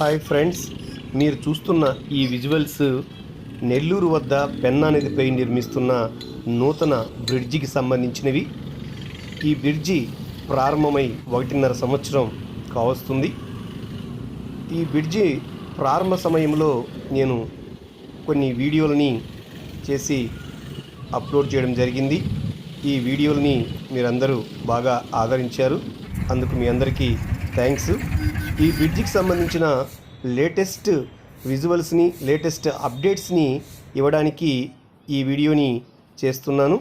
Hi friends, మీరు చూస్తున్న ఈ విజువల్స్ నెల్లూరు వద్ద పెన్నా నదిపై నిర్మిస్తున్న నూతన బ్రిడ్జికి సంబంధించినవి. ఈ బ్రిడ్జి ప్రారంభమై 1.5 సంవత్సరం కావస్తుంది. ఈ బ్రిడ్జి ప్రారంభ సమయంలో నేను కొన్ని వీడియోలని చేసి అప్లోడ్ చేయడం జరిగింది. ఈ వీడియోలని మీరందరూ బాగా ఆదరించారు, అందుకు మీ అందరికీ థ్యాంక్స్. ఈ బ్రిడ్జికి సంబంధించిన లేటెస్ట్ విజువల్స్ని, లేటెస్ట్ అప్డేట్స్ని ఇవ్వడానికి ఈ వీడియోని చేస్తున్నాను.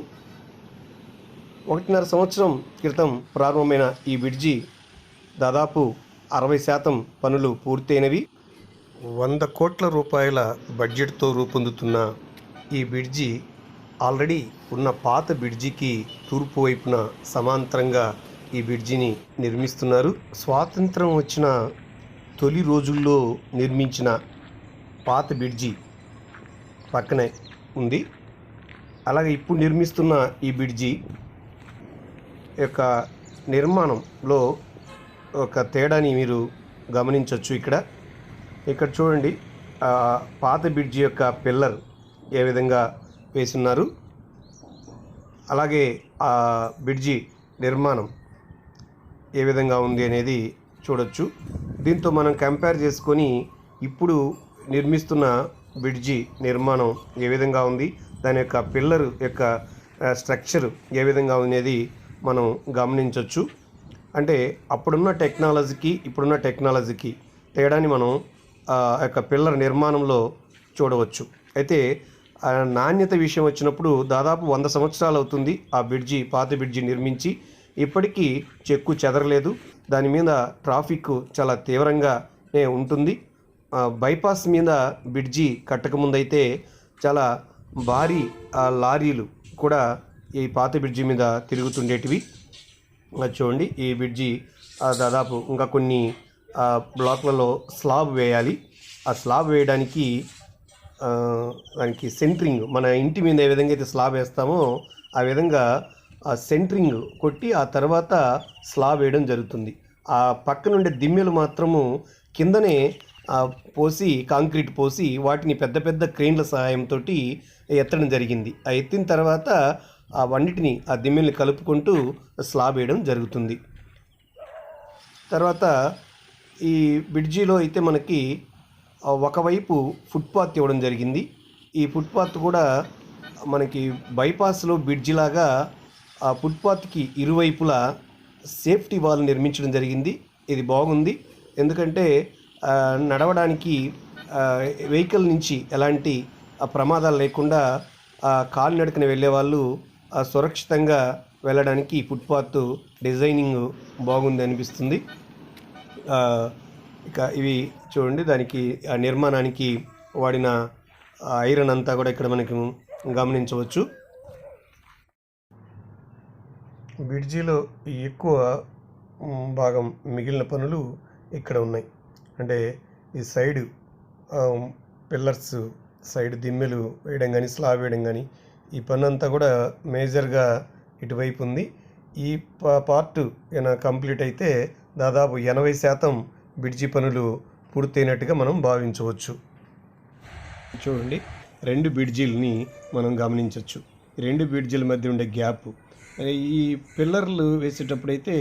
1.5 సంవత్సరం క్రితం ప్రారంభమైన ఈ బ్రిడ్జి దాదాపు 60% పనులు పూర్తయినవి. 100 కోట్ల రూపాయల బడ్జెట్తో రూపొందుతున్న ఈ బ్రిడ్జి ఆల్రెడీ ఉన్న పాత బ్రిడ్జికి తూర్పు వైపున సమాంతరంగా ఈ బ్రిడ్జిని నిర్మిస్తున్నారు. స్వాతంత్రం వచ్చిన తొలి రోజుల్లో నిర్మించిన పాత బ్రిడ్జి పక్కనే ఉంది. అలాగే ఇప్పుడు నిర్మిస్తున్న ఈ బ్రిడ్జి యొక్క నిర్మాణంలో ఒక తేడాని మీరు గమనించవచ్చు. ఇక్కడ చూడండి, పాత బ్రిడ్జి యొక్క పిల్లర్ ఏ విధంగా వేసున్నారు, అలాగే ఆ బ్రిడ్జి నిర్మాణం ఏ విధంగా ఉంది అనేది చూడొచ్చు. దీంతో మనం కంపేర్ చేసుకొని ఇప్పుడు నిర్మిస్తున్న బ్రిడ్జి నిర్మాణం ఏ విధంగా ఉంది, దాని యొక్క పిల్లర్ యొక్క స్ట్రక్చర్ ఏ విధంగా అనేది మనం గమనించవచ్చు. అంటే అప్పుడున్న టెక్నాలజీకి ఇప్పుడున్న టెక్నాలజీకి తేడాని మనం యొక్క పిల్లర్ నిర్మాణంలో చూడవచ్చు. అయితే నాణ్యత విషయం వచ్చినప్పుడు దాదాపు 100 సంవత్సరాలు అవుతుంది ఆ బ్రిడ్జి, పాత బ్రిడ్జి నిర్మించి. ఇప్పటికీ చెక్కు చెదరలేదు. దాని మీద ట్రాఫిక్ చాలా తీవ్రంగానే ఉంటుంది. బైపాస్ మీద బ్రిడ్జి కట్టకముందైతే చాలా భారీ లారీలు కూడా ఈ పాత బ్రిడ్జి మీద తిరుగుతుండేటివి. చూడండి, ఈ బ్రిడ్జి దాదాపు ఇంకా కొన్ని బ్లాక్లలో స్లాబ్ వేయాలి. ఆ స్లాబ్ వేయడానికి దానికి సెంట్రింగ్, మన ఇంటి మీద ఏ విధంగా అయితే స్లాబ్ వేస్తామో ఆ విధంగా సెంట్రింగ్ కొట్టి ఆ తర్వాత స్లాబ్ వేయడం జరుగుతుంది. ఆ పక్క నుండి దిమ్మెలు మాత్రము కిందనే పోసి, కాంక్రీట్ పోసి వాటిని పెద్ద పెద్ద క్రెయిన్ల సహాయంతో ఎత్తడం జరిగింది. ఆ ఎత్తిన తర్వాత ఆ వన్నిటిని, ఆ దిమ్మెల్ని కలుపుకుంటూ స్లాబ్ వేయడం జరుగుతుంది. తర్వాత ఈ బ్రిడ్జిలో అయితే మనకి ఒకవైపు ఫుట్పాత్ ఇవ్వడం జరిగింది. ఈ ఫుట్పాత్ కూడా మనకి బైపాస్లో బ్రిడ్జి లాగా ఆ ఫుట్పాత్కి ఇరువైపులా సేఫ్టీ వాల్ నిర్మించడం జరిగింది. ఇది బాగుంది, ఎందుకంటే నడవడానికి వెహికల్ నుంచి ఎలాంటి ప్రమాదాలు లేకుండా కాలినడకన వెళ్ళే వాళ్ళు సురక్షితంగా వెళ్ళడానికి ఫుట్పాత్ డిజైనింగ్ బాగుంది అనిపిస్తుంది. ఇక ఇవి చూడండి, దానికి ఆ నిర్మాణానికి వాడిన ఐరన్ అంతా కూడా ఇక్కడ మనకి గమనించవచ్చు. బ్రిడ్జిలో ఎక్కువ భాగం మిగిలిన పనులు ఇక్కడ ఉన్నాయి. అంటే ఈ సైడ్ పిల్లర్స్, సైడ్ దిమ్మెలు వేయడం కానీ, స్లాబ్ వేయడం కానీ, ఈ పని అంతా కూడా మేజర్గా ఇటువైపు ఉంది. ఈ పార్ట్ కంప్లీట్ అయితే దాదాపు 80% బ్రిడ్జి పనులు పూర్తయినట్టుగా మనం భావించవచ్చు. చూడండి, 2 బ్రిడ్జిల్ని మనం గమనించవచ్చు. 2 బ్రిడ్జిల మధ్య ఉండే గ్యాప్, ఈ పిల్లర్లు వేసేటప్పుడైతే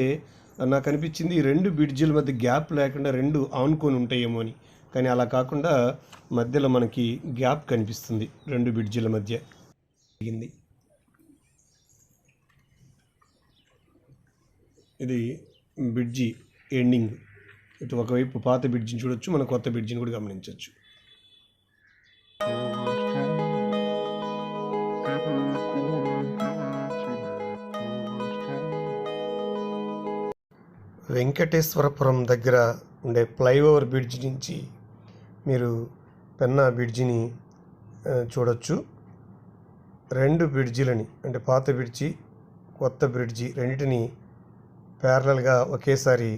నాకు అనిపించింది ఈ 2 బ్రిడ్జిల మధ్య గ్యాప్ లేకుండా 2 ఆనుకొని ఉంటాయేమో అని. కానీ అలా కాకుండా మధ్యలో మనకి గ్యాప్ కనిపిస్తుంది 2 బ్రిడ్జిల మధ్య. ఇది బ్రిడ్జి ఎండింగ్. ఇటు ఒకవైపు పాత బ్రిడ్జిని చూడొచ్చు, మన కొత్త బ్రిడ్జిని కూడా గమనించవచ్చు. వెంకటేశ్వరపురం దగ్గర ఉండే ఫ్లైఓవర్ బ్రిడ్జి నుంచి మీరు పెన్నా బ్రిడ్జిని చూడొచ్చు. 2 బ్రిడ్జిలని, అంటే పాత బ్రిడ్జి, కొత్త బ్రిడ్జి రెండింటిని ప్యారలల్గా ఒకేసారి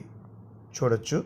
చూడొచ్చు.